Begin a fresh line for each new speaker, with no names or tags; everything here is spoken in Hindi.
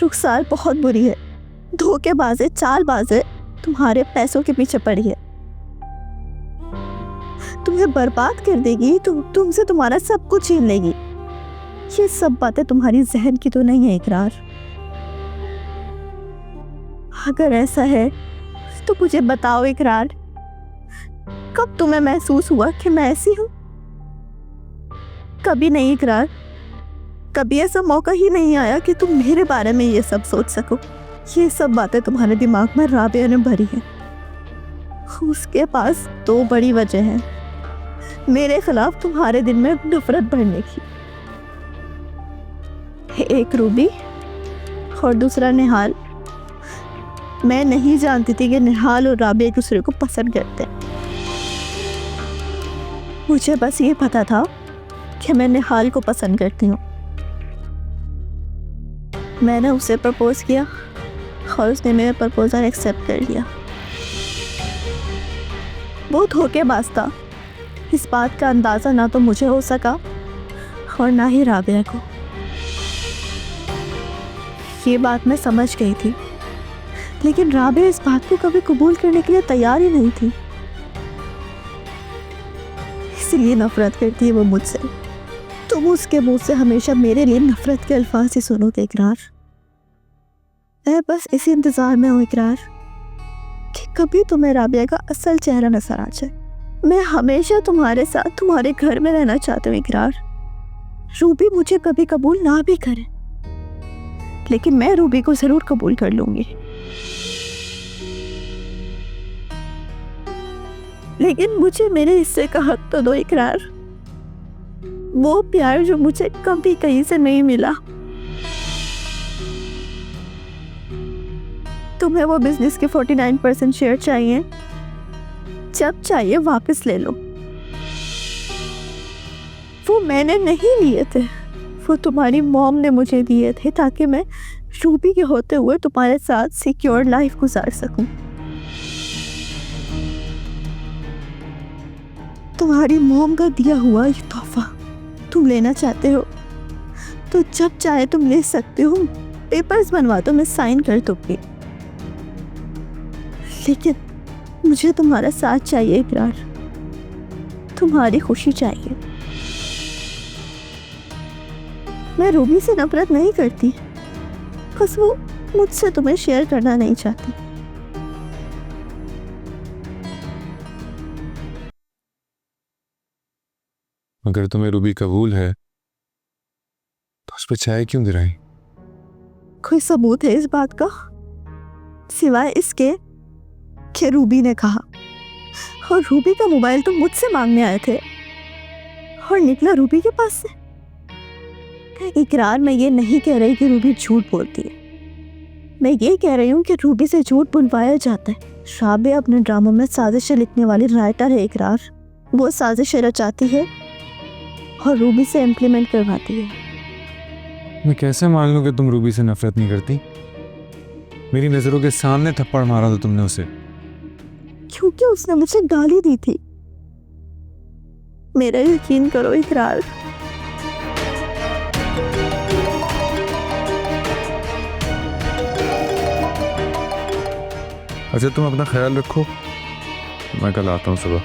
रुखसार बहुत बुरी है, धोखेबाज है, चालबाज है, तुम्हारे पैसों के पीछे पड़ी है, तुम्हें बर्बाद कर देगी, तुमसे तुम्हारा सब कुछ छीन लेगी। ये सब बातें तुम्हारी जहन की तो नहीं है इकरार? अगर ऐसा है तो मुझे बताओ इकरार, कब तुम्हें महसूस हुआ कि मैं ऐसी हूं? कभी नहीं इकरार, कभी ऐसा मौका ही नहीं आया कि तुम मेरे बारे में ये सब सोच सको। ये सब बातें तुम्हारे दिमाग में राबिया ने भरी है। उसके पास 2 बड़ी वजह हैं मेरे खिलाफ तुम्हारे दिल में नफरत भरने की, एक रूबी और दूसरा निहाल। मैं नहीं जानती थी कि निहाल और राबिया एक दूसरे को पसंद करते हैं। मुझे बस ये पता था कि मैं निहाल को पसंद करती हूँ। मैंने उसे प्रपोज किया और उसने मेरा प्रपोजल एक्सेप्ट कर लिया। वो धोखेबाज था, इस बात का अंदाज़ा ना तो मुझे हो सका और ना ही राबिया को। ये बात मैं समझ गई थी, लेकिन राबिया इस बात को कभी कबूल करने के लिए तैयार ही नहीं थी। इसलिए नफरत करती है वो मुझसे। तुम उसके मुंह से हमेशा मेरे लिए नफरत के अल्फाज ही सुनोगे इकरार। मैं बस इसी इंतजार में हूँ इकरार कि कभी तुम्हें राबिया का असल चेहरा नजर आ जाए। मैं हमेशा तुम्हारे साथ तुम्हारे घर में रहना चाहती हूँ इकरार। रूबी मुझे कभी कबूल ना भी करे, लेकिन मैं रूबी को जरूर कबूल कर लूंगी। लेकिन मुझे मेरे हिस्से का हक तो दो इकरार, वो प्यार जो मुझे कभी कहीं से नहीं मिला। तुम्हें वो बिजनेस के 49% शेयर चाहिए, जब चाहिए वापस ले लो। वो मैंने नहीं लिए थे, वो तुम्हारी मॉम ने मुझे दिए थे ताकि मैं रूबी के होते हुए तुम्हारे साथ सिक्योर लाइफ गुजार सकूं। तुम्हारी मॉम का दिया हुआ ये तोहफा तुम लेना चाहते हो तो जब चाहे तुम ले सकते हो। पेपर्स बनवा दो, मैं साइन कर दूंगी। लेकिन मुझे तुम्हारा साथ चाहिए इकरार, तुम्हारी खुशी चाहिए। मैं रूबी से नफरत नहीं करती, बस वो मुझसे तुम्हें शेयर करना नहीं चाहती।
अगर तुम्हें रूबी कबूल है तो उस पर चाय क्यों गिराई?
कोई सबूत है इस बात का सिवाय इसके कि रूबी ने कहा, और रूबी का मोबाइल तो मुझसे मांगने आए थे और निकला रूबी के पास से। इकरार, मैं ये नहीं कह रही कि रूबी झूठ बोलती है, मैं ये कह रही हूँ कि रूबी से झूठ बुलवाया जाता है। राबिया अपने ड्रामों में साजिशें लिखने वाली राइटर है इकरार। वो साजिशें रचाती है और रूबी से इम्प्लीमेंट करवाती है।
मैं कैसे मान लूं कि तुम रूबी से नफरत नहीं करती? मेरी नजरों के सामने थप्पड़ मारा था तुमने उसे।
क्योंकि उसने मुझे गाली दी थी। मेरा यकीन करो इकरार,
अच्छा तुम अपना ख्याल रखो, मैं कल आता हूँ सुबह।